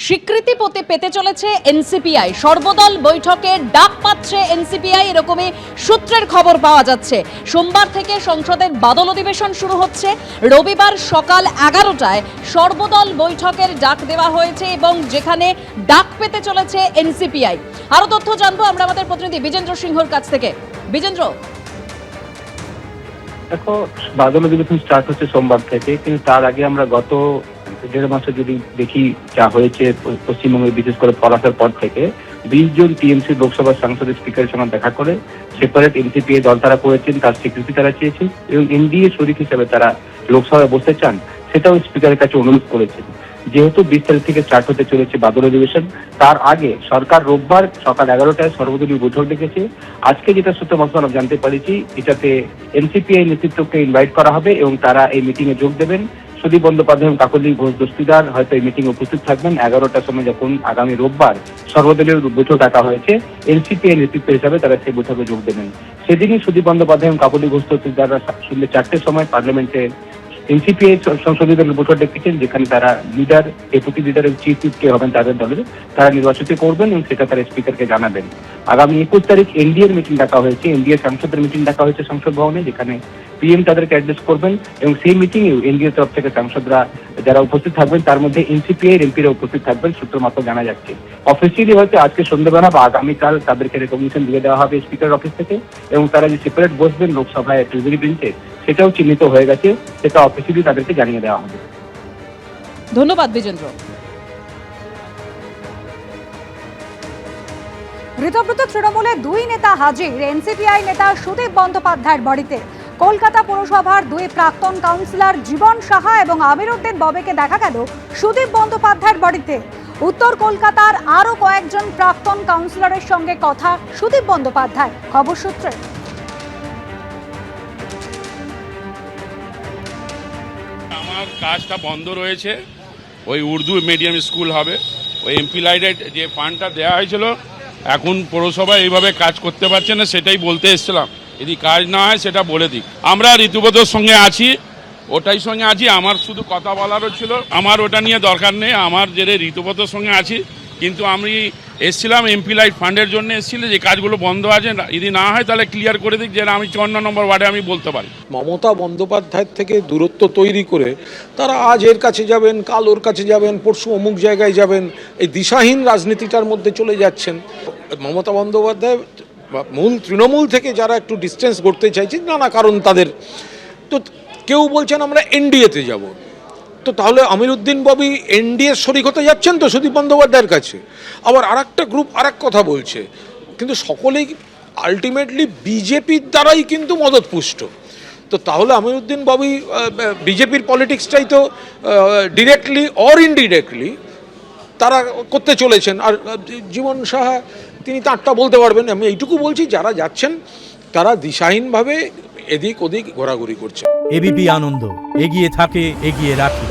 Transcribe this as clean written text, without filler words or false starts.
স্বীকৃতি পেতে চলেছে এনসিপিআই। সর্বদল বৈঠকে ডাক পাচ্ছে এনসিপিআই, এরকমই সূত্রের খবর পাওয়া যাচ্ছে। সোমবার থেকে সংসদের বাদল অধিবেশন শুরু হচ্ছে। রবিবার সকাল 11টায় সর্বদল বৈঠকের ডাক দেওয়া হয়েছে এবং যেখানে ডাক পেতে চলেছে এনসিপিআই। আরো তথ্য জানবো আমরা আমাদের প্রতিনিধি বিজেন্দ্র সিংহর কাছ থেকে। বিজেন্দ্র, দেখো, বাদল অধিবেশন স্টার্ট হচ্ছে সোমবার থেকে, কিন্তু তার আগে আমরা গত 1.5 মাসে যদি দেখি যা হয়েছে পশ্চিমবঙ্গে, বিশেষ করে পলাশের পর থেকে 20 জন টিএমসি লোকসভার সাংসদের স্পিকারের সঙ্গে দেখা করে সেপারেট এনসিপিআই দল তারা করেছেন, তার স্বীকৃতি তারা চেয়েছে এবং এনডিএ শরিক হিসেবে তারা লোকসভায় বসতে চান, সেটাও স্পিকারের কাছে অনুরোধ করেছেন। যেহেতু 20 তারিখ থেকে স্টার্ট হতে চলেছে বাদল অধিবেশন, তার আগে সরকার রোববার সকাল 11টায় সর্বদলীয় বৈঠক ডেকেছে। আজকে যেটা সূত্র মারফত আমরা জানতে পারিছি, এটাতে এনসিপিআই নেতৃত্বকে ইনভাইট করা হবে এবং তারা এই মিটিং এ যোগ দেবেন। সুদীপ বন্দ্যোপাধ্যায় এবং কাকলি ঘোষ দস্তিদার হয়তো এই মিটিং এ উপস্থিত থাকবেন। 11টার সময় যখন আগামী রোববার সর্বদলীয় বৈঠক ডাকা হয়েছে, এনসিপিআই নেতৃত্ব হিসাবে তারা সেই বৈঠকে যোগ দেবেন। সেদিনই সুদীপ বন্দ্যোপাধ্যায় এবং কাকলি ঘোষ দস্তিদাররা সন্ধ্যে 4টের সময় পার্লামেন্টে এনসিপিআই সংসদীয় দলের বৈঠক ডেকেছেন, যেখানে তারা লিডার, ডেপুটি লিডার এবং চিফ হুইপ কে হবেন তাদের দলের, তারা নির্বাচিত করবেন এবং সেটা তারা স্পিকারকে জানাবেন। আগামী 21 তারিখ এনডিএর মিটিং ডাকা হয়েছে, এনডিএ সাংসদের মিটিং ডাকা হয়েছে সংসদ ভবনে, যেখানে পিএম তাদেরকে অ্যাড্রেস করবেন এবং সেই মিটিং এও এনডিএর তরফ থেকে সাংসদরা যারা উপস্থিত থাকবেন, তার মধ্যে এনসিপিআই এর এমপিরা উপস্থিত থাকবেন, সূত্র মাত্র জানা যাচ্ছে। অফিসিয়ালি হয়তো আজকে সন্ধ্যাবেলা বা আগামীকাল তাদেরকে রেকগনিশন দিয়ে দেওয়া হবে স্পিকার অফিস থেকে এবং তারা যে সেপারেট বসবেন লোকসভায় ট্রেজারি বেঞ্চে, সেটাও চিহ্নিত হয়ে গেছে, সেটা অফিসিয়ালি তাদেরকে জানিয়ে দেওয়া হবে। ধন্যবাদ বিজেন্দ্র। ঋতব্রত, তৃণমূলের দুই নেতা হাজির এনসিপিআই নেতা সুদীপ বন্দ্যোপাধ্যায়ের বাড়িতে। কলকাতা পুরসভার দুই প্রাক্তন কাউন্সিলর জীবন সাহা এবং আমির উদ্দিন ববিকে দেখা গেল সুদীপ বন্দ্যোপাধ্যায়ের বাড়িতে। উত্তর কলকাতার আরো কয়েকজন প্রাক্তন কাউন্সিলরের সঙ্গে কথা সুদীপ বন্দ্যোপাধ্যায়। খবর সূত্রে আমার কাজটা বন্ধ রয়েছে, ওই উর্দু মিডিয়াম স্কুল হবে, ওই এমপি লাইটের যে ফান্ডটা দেওয়া হয়েছিল, এখন পৌরসভা এইভাবে কাজ করতে পারছে না, সেটাই বলতে এসেছিলাম। যদি কাজ না হয় সেটা বলে দিক। আমরা ঋতুব্রতর সঙ্গে আছি, ওটাই সঙ্গে আছি। আমার শুধু কথা বলারও ছিল, আমার ওটা নিয়ে দরকার নেই। আমার যে ঋতুব্রতর সঙ্গে আছি, কিন্তু আমি এসেছিলাম এমপি লাইট ফান্ডের জন্য এসেছিল, যে কাজগুলো বন্ধ আছে, যদি না হয় তাহলে ক্লিয়ার করে দিক, যে আমি 54 নম্বর ওয়ার্ডে আমি বলতে পারি। মমতা বন্দ্যোপাধ্যায়ের থেকে দূরত্ব তৈরি করে তারা আজ এর কাছে যাবেন, কাল ওর কাছে যাবেন, পরশু অমুক জায়গায় যাবেন, এই দিশাহীন রাজনীতিটার মধ্যে চলে যাচ্ছেন। মমতা বন্দ্যোপাধ্যায় মূল তৃণমূল থেকে যারা একটু ডিস্টেন্স করতে চাইছেন, নানা কারণ তাদের, তো কেউ বলছেন আমরা এনডিএতে যাব, তো তাহলে আমির উদ্দিন ববি এনডিএ শরিক হতে যাচ্ছেন তো সুদীপ বন্দ্যোপাধ্যায়ের কাছে। আবার আরেকটা গ্রুপ আরেক কথা বলছে, কিন্তু সকলেই আলটিমেটলি বিজেপির দ্বারাই কিন্তু মদতপুষ্ট। তো তাহলে আমির উদ্দিন ববি বিজেপির পলিটিক্সটাই তো ডিরেক্টলি অর ইনডিরেক্টলি তারা করতে চলেছেন। আর জীবন সাহা তিনি তাঁরটা বলতে পারবেন। আমি এইটুকু বলছি, যারা যাচ্ছেন তারা দিশাহীনভাবে এদিক ওদিক ঘোরাঘুরি করছে। এবিপি আনন্দ, এগিয়ে থাকে, এগিয়ে রাখে।